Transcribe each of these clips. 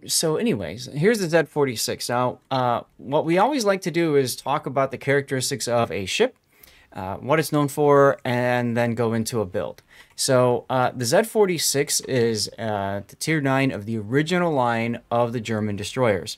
So anyways, here's the Z-46. Now, what we always like to do is talk about the characteristics of a ship, what it's known for, and then go into a build. So the Z-46 is the Tier 9 of the original line of the German destroyers.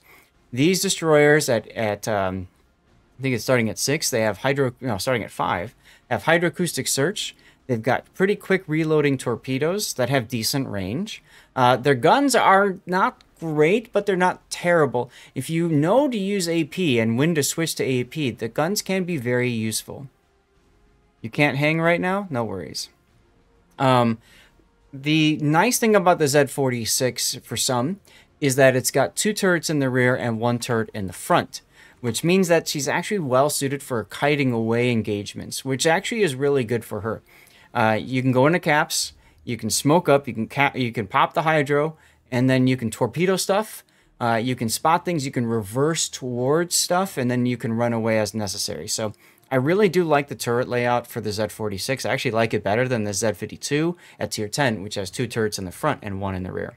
These destroyers I think it's starting at 6, they have starting at 5, have hydroacoustic search. They've got pretty quick reloading torpedoes that have decent range. Their guns are not great, but they're not terrible. If you know to use AP and when to switch to AP, the guns can be very useful. You can't hang right now? No worries. The nice thing about the Z-46 for some is that it's got 2 turrets in the rear and 1 turret in the front, which means that she's actually well suited for kiting away engagements, which actually is really good for her. You can go into caps, you can smoke up, you can pop the hydro, and then you can torpedo stuff. You can spot things, you can reverse towards stuff, and then you can run away as necessary. So I really do like the turret layout for the Z-46. I actually like it better than the Z-52 at Tier 10, which has 2 turrets in the front and 1 in the rear.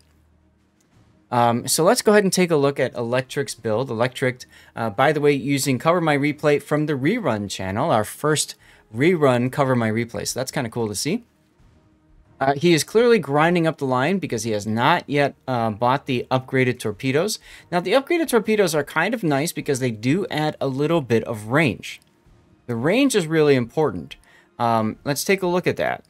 So let's go ahead and take a look at Electric's build. Electricked, by the way, using Cover My Replay from the Rerun channel, our first rerun Cover My Replay. So that's kind of cool to see. He is clearly grinding up the line because he has not yet bought the upgraded torpedoes. Now, the upgraded torpedoes are kind of nice because they do add a little bit of range. The range is really important. Let's take a look at that.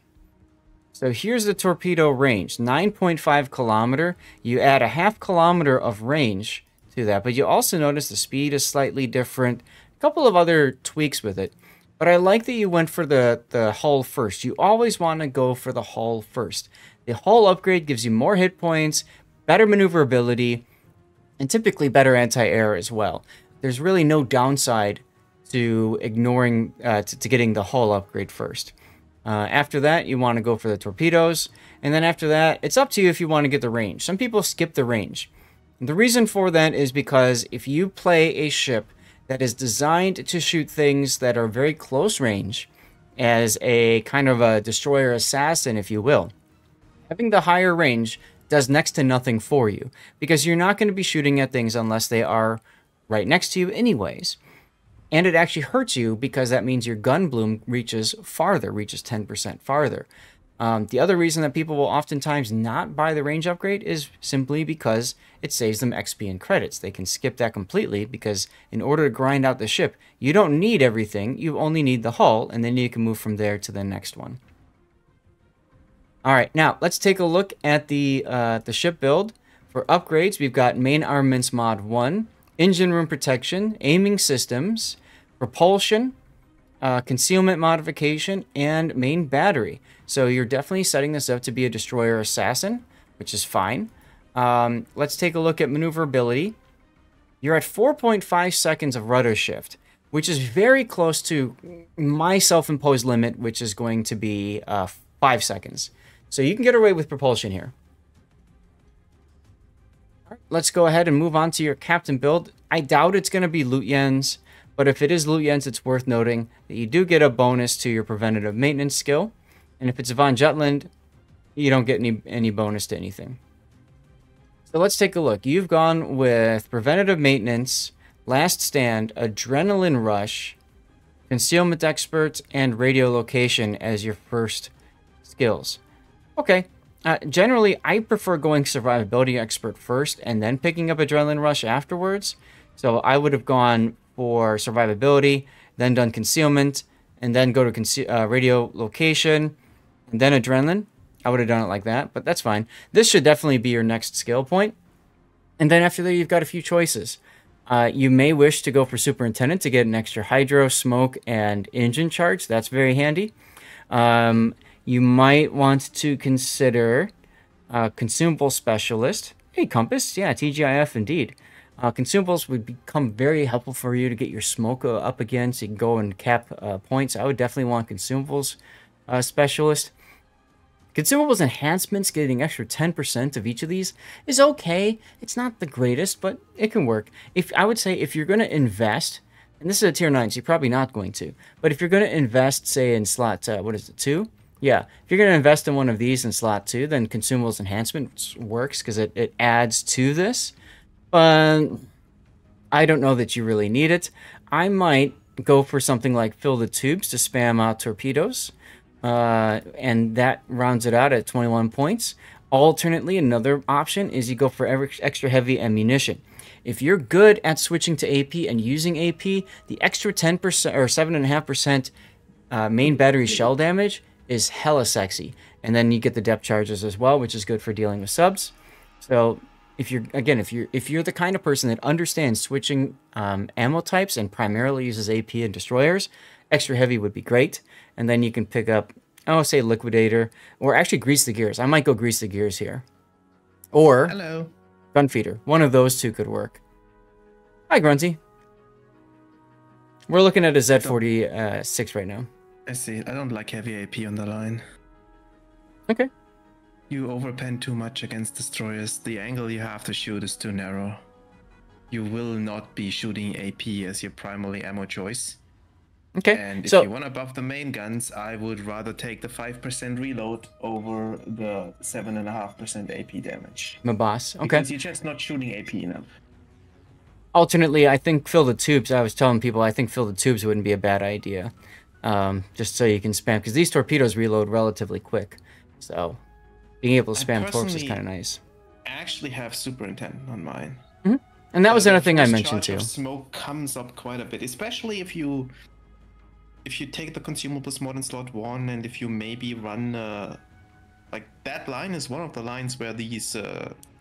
So here's the torpedo range, 9.5 kilometer. You add a half kilometer of range to that, but you also notice the speed is slightly different. A couple of other tweaks with it. But I like that you went for the hull first. You always want to go for the hull first. The hull upgrade gives you more hit points, better maneuverability, and typically better anti-air as well. There's really no downside to ignoring, to getting the hull upgrade first. After that, you want to go for the torpedoes. And then after that, it's up to you if you want to get the range. Some people skip the range. The reason for that is because if you play a ship that is designed to shoot things that are very close range, as a kind of a destroyer assassin, if you will, having the higher range does next to nothing for you, because you're not going to be shooting at things unless they are right next to you anyways. And it actually hurts you because that means your gun bloom reaches farther, reaches 10% farther. The other reason that people will oftentimes not buy the range upgrade is simply because it saves them XP and credits. They can skip that completely because in order to grind out the ship, you don't need everything. You only need the hull, and then you can move from there to the next one. All right, now let's take a look at the ship build. For upgrades, we've got main armaments mod 1, engine room protection, aiming systems, propulsion, concealment modification, and main battery. So you're definitely setting this up to be a destroyer assassin, which is fine. Let's take a look at maneuverability. You're at 4.5 seconds of rudder shift, which is very close to my self-imposed limit, which is going to be 5 seconds. So you can get away with propulsion here. All right, let's go ahead and move on to your captain build. I doubt it's going to be Lutyens, but if it is Lutyens, it's worth noting that you do get a bonus to your preventative maintenance skill. And if it's Von Jutland, you don't get any bonus to anything. So let's take a look. You've gone with preventative maintenance, last stand, adrenaline rush, concealment expert, and radiolocation as your first skills. Okay. Generally, I prefer going survivability expert first and then picking up adrenaline rush afterwards. So I would have gone for survivability, then done concealment, and then go to radiolocation, and then adrenaline. I would have done it like that, but that's fine. This should definitely be your next skill point. And then after that, you've got a few choices. You may wish to go for superintendent to get an extra hydro, smoke, and engine charge. That's very handy. You might want to consider consumable specialist. Hey, compass. Yeah, TGIF indeed. Consumables would become very helpful for you to get your smoke up again so you can go and cap points. I would definitely want consumables specialist. Consumables enhancements, getting extra 10% of each of these is okay. It's not the greatest, but it can work. I would say if you're going to invest, and this is a tier 9, so you're probably not going to, but if you're going to invest, say in slot, 2, Yeah, if you're going to invest in one of these in slot 2, then consumables enhancement works because it adds to this. But I don't know that you really need it. I might go for something like fill the tubes to spam out torpedoes. And that rounds it out at 21 points. Alternately, another option is you go for extra heavy ammunition. If you're good at switching to AP and using AP, the extra 10% or 7.5% main battery shell damage is hella sexy. And then you get the depth charges as well, which is good for dealing with subs. So if you're the kind of person that understands switching ammo types and primarily uses AP and destroyers, extra heavy would be great. And then you can pick up, say liquidator, or actually grease the gears. I might go grease the gears here. Or hello, gunfeeder. One of those two could work. Hi, Grunty. We're looking at a Z-46 right now. I see. I don't like heavy AP on the line. Okay. You overpen too much against destroyers. The angle you have to shoot is too narrow. You will not be shooting AP as your primary ammo choice. Okay. And if you want to buff the main guns, I would rather take the 5% reload over the 7.5% AP damage. My boss. Okay. Because you're just not shooting AP enough. Alternately, I think fill the tubes. I was telling people I think fill the tubes wouldn't be a bad idea. Just so you can spam, because these torpedoes reload relatively quick. So being able to spam torps is kind of nice. I actually have superintendent on mine. Mm-hmm. And that was another thing I mentioned too. Smoke comes up quite a bit, especially if you take the consumables mod in slot 1, and if you maybe run like that line is one of the lines where these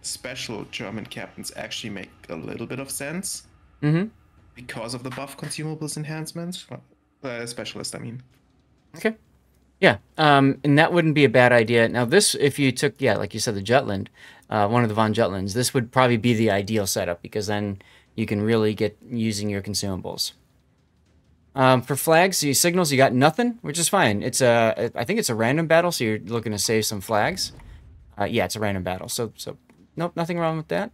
special German captains actually make a little bit of sense. Mm-hmm. Because of the buff consumables enhancements. Specialist, I mean. Okay. Yeah, and that wouldn't be a bad idea. Now this, if you took, like you said, the Jutland, one of the Von Jutlands, this would probably be the ideal setup, because then you can really get using your consumables. For flags, signals, you got nothing, which is fine. It's I think it's a random battle, so you're looking to save some flags. Yeah, it's a random battle, so nope, nothing wrong with that.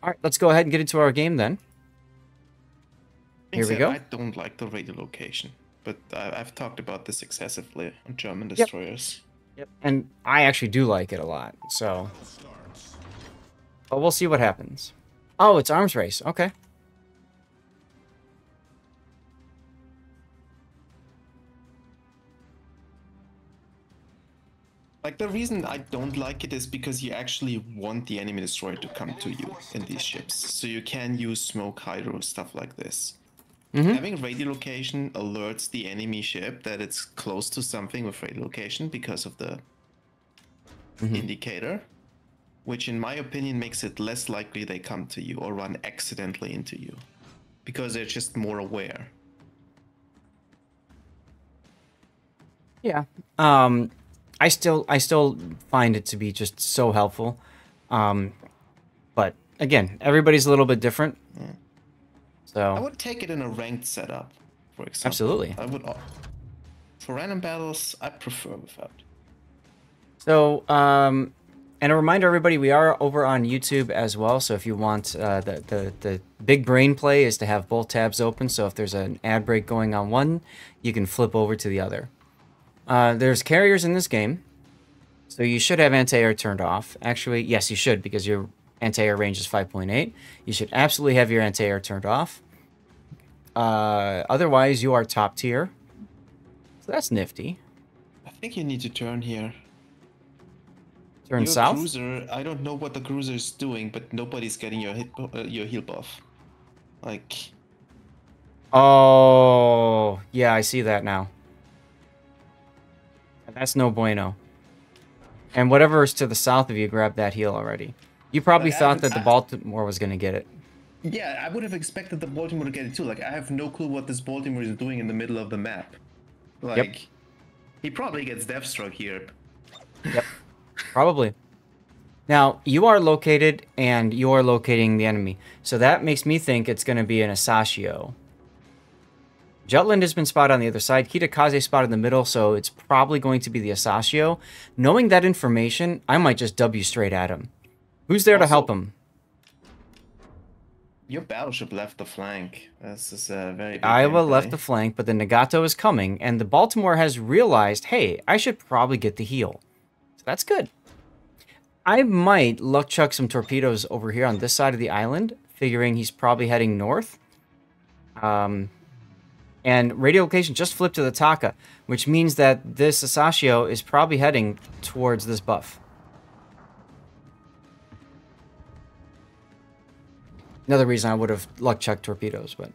All right, let's go ahead and get into our game then. Here we go. I don't like the radio location, but I've talked about this excessively on German destroyers. Yep. And I actually do like it a lot, so. But we'll see what happens. Oh, it's arms race. Okay. Like, the reason I don't like it is because you actually want the enemy destroyer to come to you in these ships. So you can use smoke, hydro, stuff like this. Mm-hmm. Having radiolocation alerts the enemy ship that it's close to something with radiolocation because of the indicator, which in my opinion makes it less likely they come to you or run accidentally into you, because they're just more aware. Yeah. I still find it to be just so helpful. But again, everybody's a little bit different. Yeah. So I would take it in a ranked setup, for example. Absolutely. I would. For random battles, I prefer without. So, and a reminder, everybody, we are over on YouTube as well. So if you want, the big brain play is to have both tabs open. So if there's an ad break going on one, you can flip over to the other. There's carriers in this game, so you should have anti-air turned off. Actually, yes, you should, because your anti-air range is 5.8. You should absolutely have your anti-air turned off. Otherwise, you are top tier. So that's nifty. I think you need to turn here. Turn south? Cruiser, I don't know what the cruiser is doing, but nobody's getting your heal buff. Like... Oh, yeah, I see that now. That's no bueno. And whatever is to the south of you, grab that heal already. You probably thought that the Baltimore was going to get it. Yeah, I would have expected the Baltimore to get it too. Like, I have no clue what this Baltimore is doing in the middle of the map. Like, he probably gets Deathstroke here. Yep, probably. Now, you are located, and you are locating the enemy. So that makes me think it's going to be an Asashio. Jutland has been spotted on the other side. Kitakaze spotted in the middle, so it's probably going to be the Asashio. Knowing that information, I might just W straight at him. Who's there to help him? Your battleship left the flank. This is a very big Iowa left gameplay. the flank, but the Nagato is coming, and the Baltimore has realized, hey, I should probably get the heel. So that's good. I might luck chuck some torpedoes over here on this side of the island, figuring he's probably heading north. And radio location just flipped to the Taka, which means that this Sasashio is probably heading towards this buff. Another reason I would have luck chucked torpedoes, but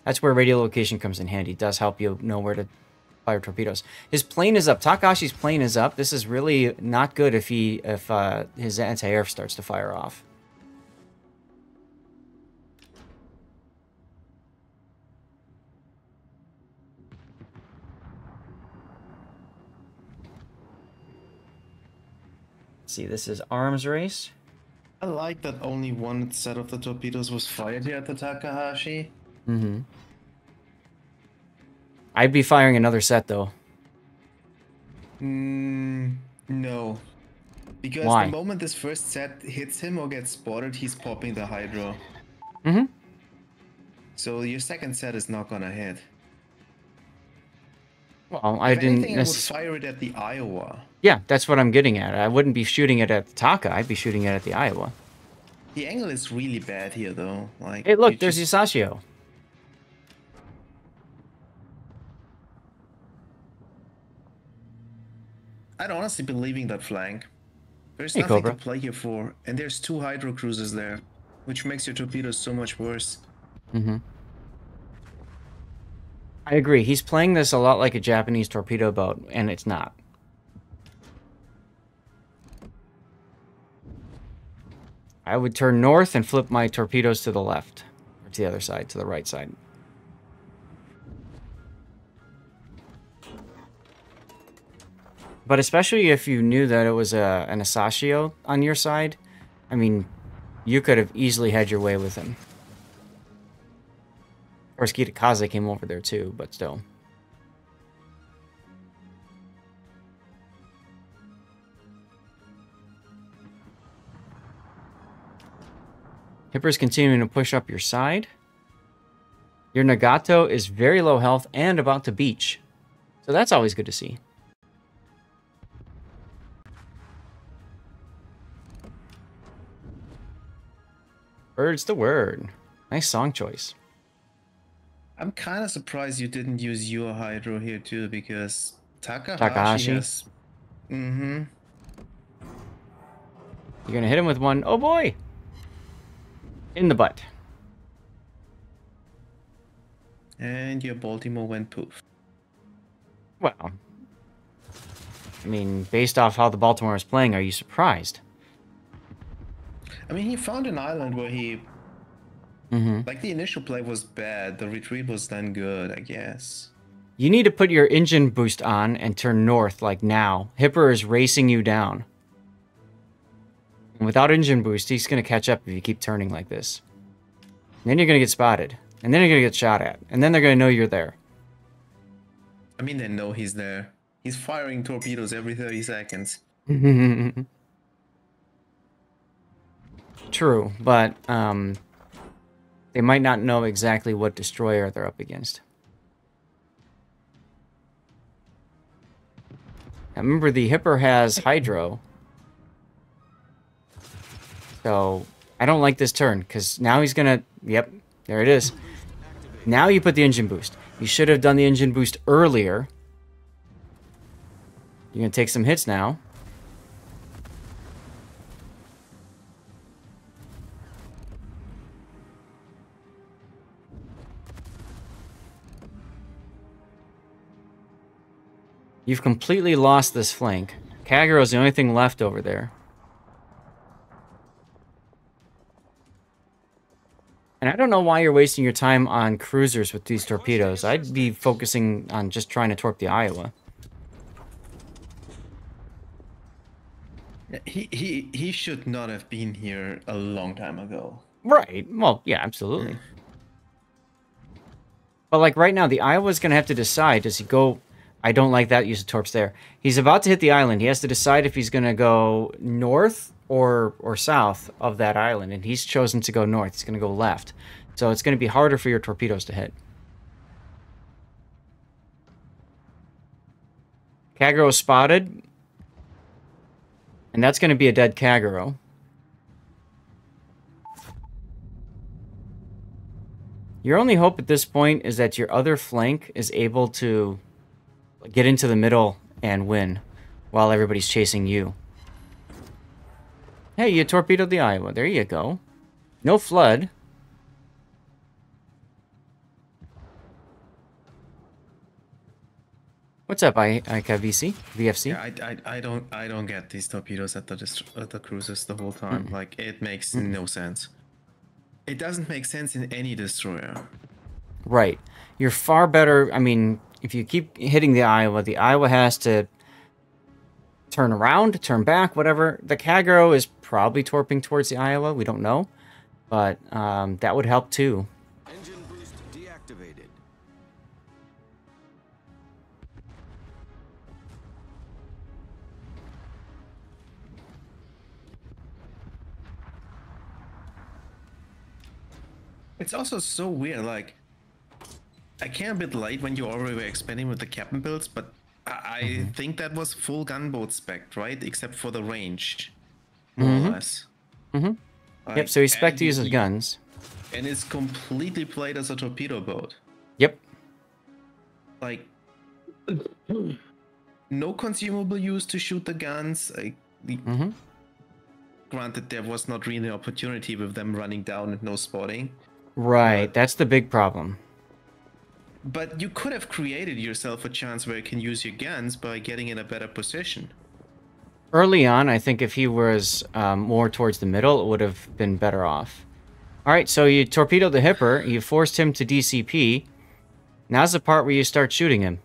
that's where radio location comes in handy. It does help you know where to fire torpedoes. His plane is up. Takashi's plane is up. This is really not good if his anti-air starts to fire off. Let's see, this is arms race. I like that only one set of the torpedoes was fired here at the Takahashi. Mm-hmm. I'd be firing another set, though. No. Because Why? the moment this first set hits him or gets spotted, he's popping the Hydro. Mm-hmm. So your second set is not gonna hit. Well, I If didn't anything, I would necessarily... fire it at the Iowa. Yeah, that's what I'm getting at. I wouldn't be shooting it at the Taka. I'd be shooting it at the Iowa. The angle is really bad here, though. Like, Hey, look, you there's just- Sasashio. I'd honestly be leaving that flank. There's Hey, nothing Cobra. to play here for, and there's 2 Hydro cruisers there, which makes your torpedoes so much worse. Mm-hmm. I agree. He's playing this a lot like a Japanese torpedo boat, and it's not. I would turn north and flip my torpedoes to the left. Or to the other side, to the right side. But especially if you knew that it was an Asashio on your side, I mean, you could have easily had your way with him. Of course, Kitakaze came over there too, but still. Hipper's continuing to push up your side. Your Nagato is very low health and about to beach. So that's always good to see. Bird's the word. Nice song choice. I'm kind of surprised you didn't use your Hydro here too, because Takahashi, Takahashi? has... Mm-hmm. You're going to hit him with one. Oh boy! In the butt. And your Baltimore went poof. Well, I mean, based off how the Baltimore is playing, are you surprised? I mean, he found an island where he... Mm-hmm. Like, the initial play was bad, the retreat was then good, I guess. You need to put your engine boost on and turn north, like now. Hipper is racing you down. And without engine boost, he's going to catch up if you keep turning like this. And then you're going to get spotted. And then you're going to get shot at. And then they're going to know you're there. I mean, they know he's there. He's firing torpedoes every 30 seconds. True, but they might not know exactly what destroyer they're up against. Now, remember, the Hipper has Hydro. So, I don't like this turn, because now he's going to... Yep, there it is. Now you put the engine boost. You should have done the engine boost earlier. You're going to take some hits now. You've completely lost this flank. Kagero's the only thing left over there. And I don't know why you're wasting your time on cruisers with these torpedoes. I'd be focusing on just trying to torp the Iowa. He should not have been here a long time ago. Right. Well, yeah, absolutely. But like right now, the Iowa's going to have to decide, does he go... I don't like that use of torps there. He's about to hit the island. He has to decide if he's going to go north or south of that island, and he's chosen to go north. He's going to go left. So it's going to be harder for your torpedoes to hit. Kagero spotted. And that's going to be a dead Kagero. Your only hope at this point is that your other flank is able to get into the middle and win while everybody's chasing you. Hey, you torpedoed the Iowa. There you go. No flood. What's up, IKVC? VFC? Yeah, I don't get these torpedoes at the cruisers the whole time. Like, it makes no sense. It doesn't make sense in any destroyer. Right. You're far better. I mean, if you keep hitting the Iowa has to turn around, turn back, whatever. The Kagero is probably torping towards the Iowa. We don't know. But that would help too. Engine boost deactivated. It's also so weird, like, I came a bit late when you already were expanding with the captain builds, but I think that was full gunboat spec, right? Except for the range, more or less. Yep, so he spec to use his guns. And it's completely played as a torpedo boat. Yep. Like, no consumable used to shoot the guns. Granted, there was not really an opportunity with them running down and no spotting. Right, that's the big problem. But you could have created yourself a chance where you can use your guns by getting in a better position. Early on, I think if he was more towards the middle, it would have been better off. All right, so you torpedoed the Hipper. You forced him to DCP. Now's the part where you start shooting him.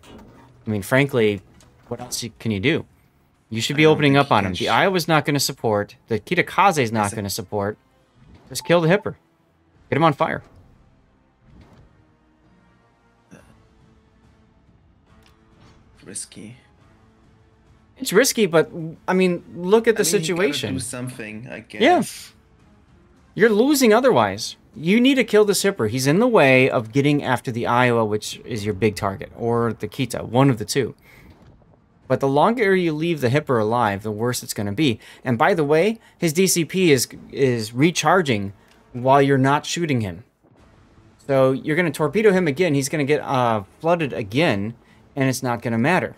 I mean, frankly, what else can you do? You should be opening up on him. The Iowa's not going to support. The Kitakaze's not going to support. Just kill the Hipper. Get him on fire. Risky. It's risky, but I mean, look at the situation. You gotta do something, I guess. Yeah. You're losing otherwise. You need to kill the Hipper. He's in the way of getting after the Iowa, which is your big target, or the Kita, one of the two. But the longer you leave the Hipper alive, the worse it's going to be. And by the way, his DCP is recharging while you're not shooting him. So you're going to torpedo him again. He's going to get flooded again, and it's not going to matter.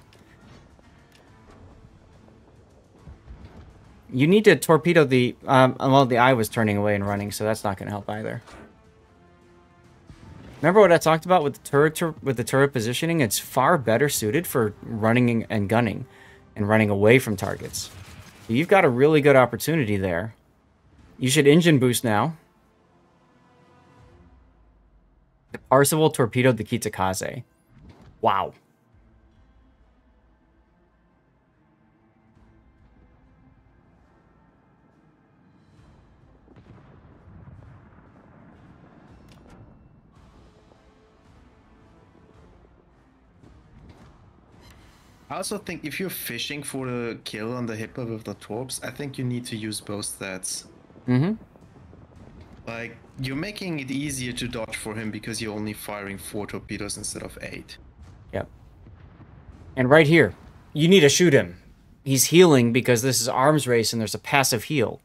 You need to torpedo the... well, the Iowa's turning away and running, so that's not going to help either. Remember what I talked about with the turret positioning? It's far better suited for running and gunning and running away from targets. You've got a really good opportunity there. You should engine boost now. The Parzival torpedoed the Kitakaze. Wow. I also think if you're fishing for a kill on the Hipper with the torps, I think you need to use both stats. Like, you're making it easier to dodge for him because you're only firing 4 torpedoes instead of 8. Yep. And right here, you need to shoot him. He's healing because this is arms race and there's a passive heal.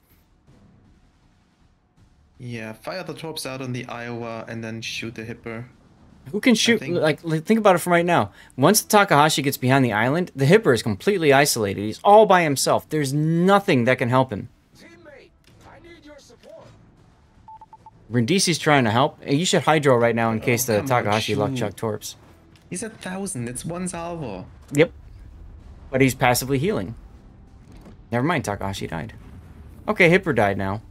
Yeah, fire the torps out on the Iowa and then shoot the Hipper. Who can shoot? Like, think about it from right now. Once Takahashi gets behind the island, the Hipper is completely isolated. He's all by himself. There's nothing that can help him. Teammate, I need your support. Brindisi's trying to help. You should hydro right now in case the Takahashi luck chuck torps. He's 1,000. It's 1 salvo. Yep. But he's passively healing. Never mind, Takahashi died. Okay, Hipper died now.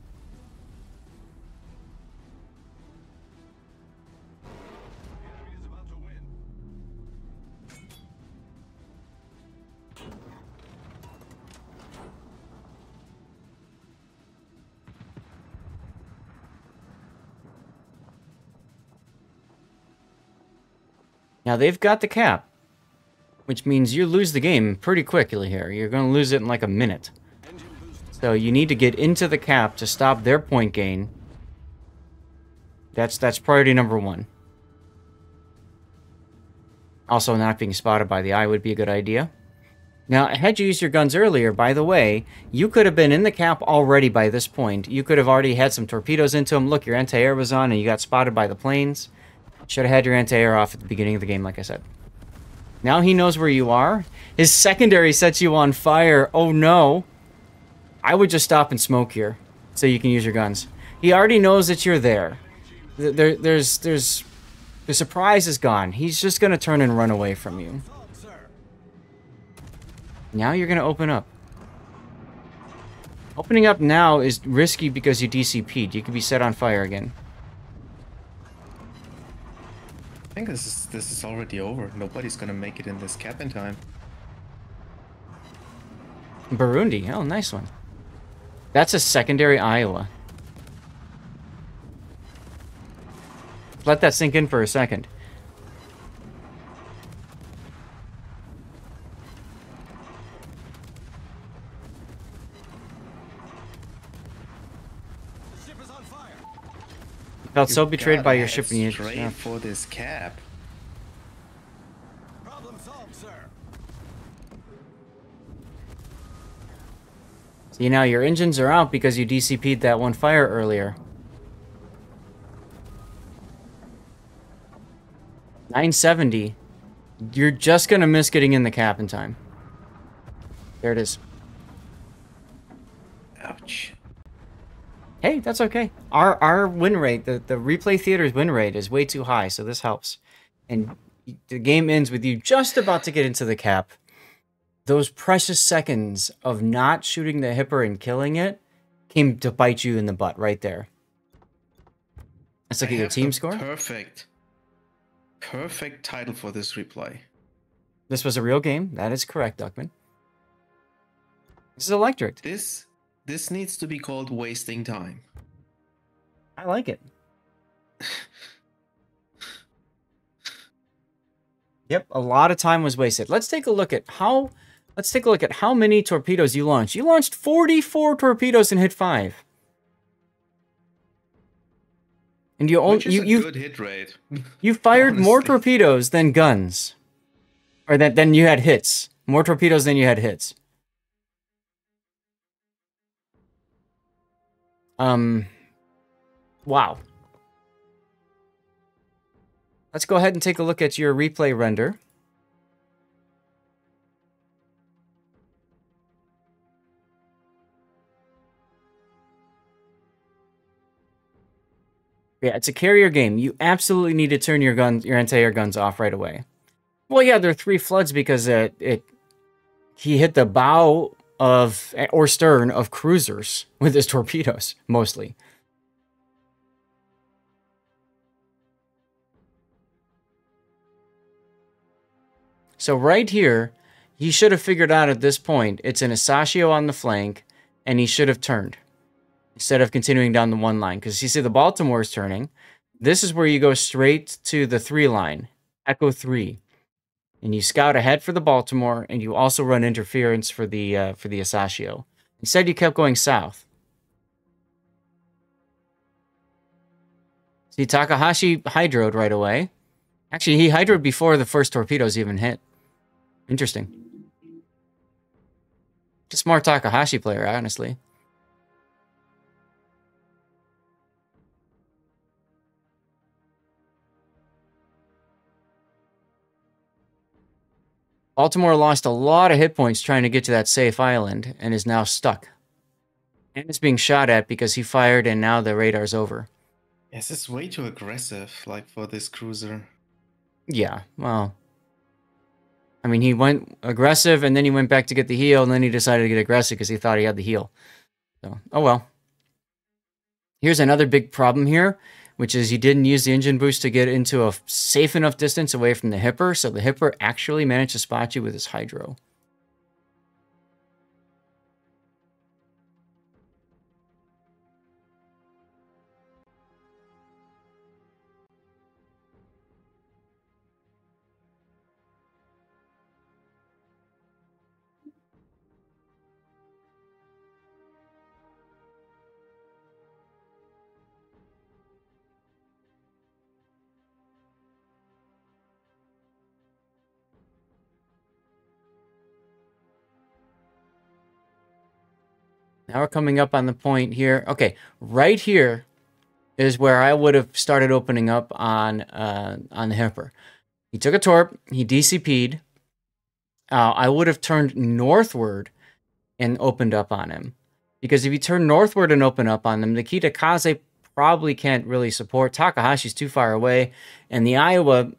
Now they've got the cap, which means you lose the game pretty quickly here. You're going to lose it in like a minute. Engine boost So you need to get into the cap to stop their point gain. That's priority number 1. Also, not being spotted by the eye would be a good idea. Now, had you used your guns earlier, by the way, you could have been in the cap already by this point. You could have already had some torpedoes into them. Look, your anti-air was on and you got spotted by the planes. Should have had your anti-air off at the beginning of the game, like I said. Now he knows where you are. His secondary sets you on fire. Oh no. I would just stop and smoke here so you can use your guns. He already knows that you're there. The surprise is gone. He's just going to turn and run away from you. Now you're going to open up. Opening up now is risky because you DCP'd. You could be set on fire again. I think this is already over. Nobody's gonna make it in this cap in time. Burundi. Oh, nice one. That's a secondary Iowa. Let that sink in for a second. Felt so betrayed by your ship and you straight for this cap. Problem solved, sir. See, now your engines are out because you DCP'd that one fire earlier. 970. You're just gonna miss getting in the cap in time. There it is. Ouch. Hey, that's okay. Our win rate, the replay theater's win rate is way too high, so this helps. And the game ends with you just about to get into the cap. Those precious seconds of not shooting the Hipper and killing it came to bite you in the butt right there. Let's look at your team score. Perfect title for this replay. This was a real game. That is correct, Duckman. This is Electricked. This needs to be called wasting time. I like it. Yep, a lot of time was wasted. Let's take a look at how many torpedoes you launched. You launched 44 torpedoes and hit 5. And you only Which is a good hit rate. You fired more torpedoes than guns. Or than you had hits. More torpedoes than you had hits. Wow. Let's go ahead and take a look at your replay render. Yeah, it's a carrier game. You absolutely need to turn your anti-air guns off right away. Well, yeah, there are 3 floods because he hit the bow of or stern of cruisers with his torpedoes mostly. So right here, he should have figured out at this point it's an Asashio on the flank, and he should have turned instead of continuing down the 1 line. Because you see the Baltimore is turning. This is where you go straight to the 3 line, Echo 3. And you scout ahead for the Baltimore, and you also run interference for the Asashio. Instead, you kept going south. See, Takahashi hydroed right away. Actually, he hydroed before the first torpedoes even hit. Interesting. Just smart Takahashi player, honestly. Baltimore lost a lot of hit points trying to get to that safe island and is now stuck. And is being shot at because he fired and now the radar's over. Yes, this is way too aggressive, like, for this cruiser. Yeah, well... I mean, he went aggressive and then he went back to get the heal and then he decided to get aggressive because he thought he had the heal. So, oh well. Here's another big problem here, which is you didn't use the engine boost to get into a safe enough distance away from the Hipper, so the Hipper actually managed to spot you with his hydro. Now we're coming up on the point here. Okay, right here is where I would have started opening up on the Hipper. He took a torp. He DCP'd. I would have turned northward and opened up on him. Because if you turn northward and open up on them, the Kitakaze probably can't really support. Takahashi's too far away. And the Iowa,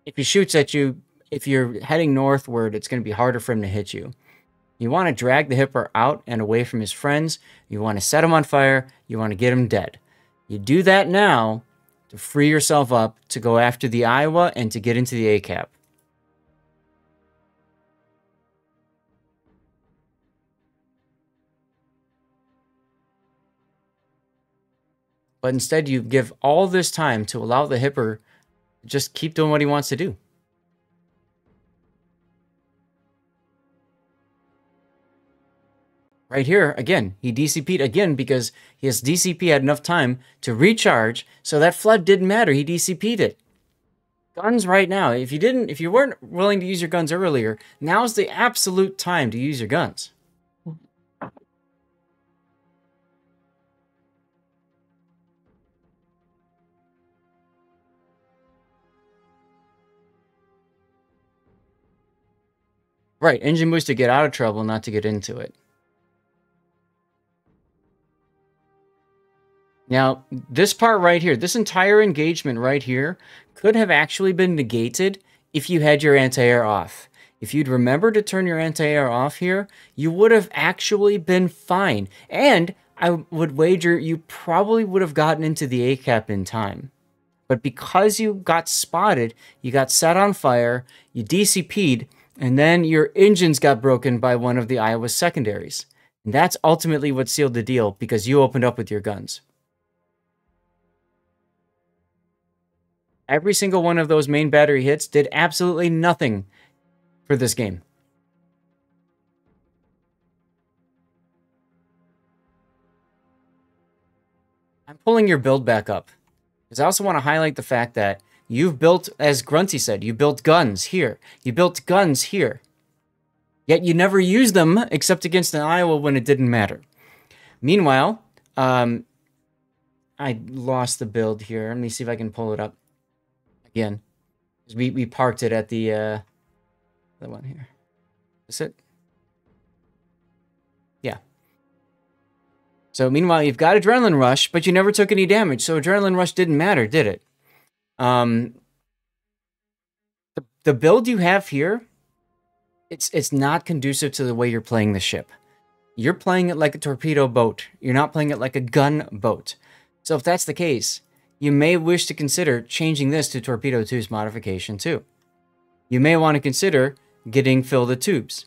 if he shoots at you, if you're heading northward, it's going to be harder for him to hit you. You want to drag the Hipper out and away from his friends. You want to set him on fire. You want to get him dead. You do that now to free yourself up to go after the Iowa and to get into the ACAP. But instead, you give all this time to allow the Hipper to just keep doing what he wants to do. Right here, again, he DCP'd again because his DCP had enough time to recharge, so that flood didn't matter. He DCP'd it. Guns right now. If you weren't willing to use your guns earlier, now's the absolute time to use your guns. Right, engine boost to get out of trouble, not to get into it. Now, this part right here, this entire engagement right here, could have actually been negated if you had your anti-air off. If you'd remember to turn your anti-air off here, you would have actually been fine. And I would wager you probably would have gotten into the ACAP in time. But because you got spotted, you got set on fire, you DCP'd, and then your engines got broken by one of the Iowa secondaries. And that's ultimately what sealed the deal because you opened up with your guns. Every single one of those main battery hits did absolutely nothing for this game. I'm pulling your build back up because I also want to highlight the fact that you've built, as Grunty said, you built guns here. You built guns here. Yet you never used them except against an Iowa when it didn't matter. Meanwhile, I lost the build here. Let me see if I can pull it up again. We parked it at the one here. Is it? Yeah. So meanwhile, you've got Adrenaline Rush, but you never took any damage. So Adrenaline Rush didn't matter, did it? The build you have here, it's not conducive to the way you're playing the ship. You're playing it like a torpedo boat. You're not playing it like a gun boat. So if that's the case, you may wish to consider changing this to Torpedo 2's modification too. You may want to consider getting Fill the Tubes.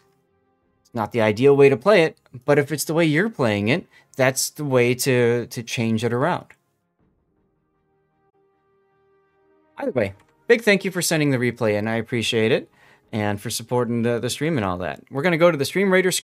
It's not the ideal way to play it, but if it's the way you're playing it, that's the way to change it around. Either way, big thank you for sending the replay in. I appreciate it. And for supporting the stream and all that. We're going to go to the Stream Raider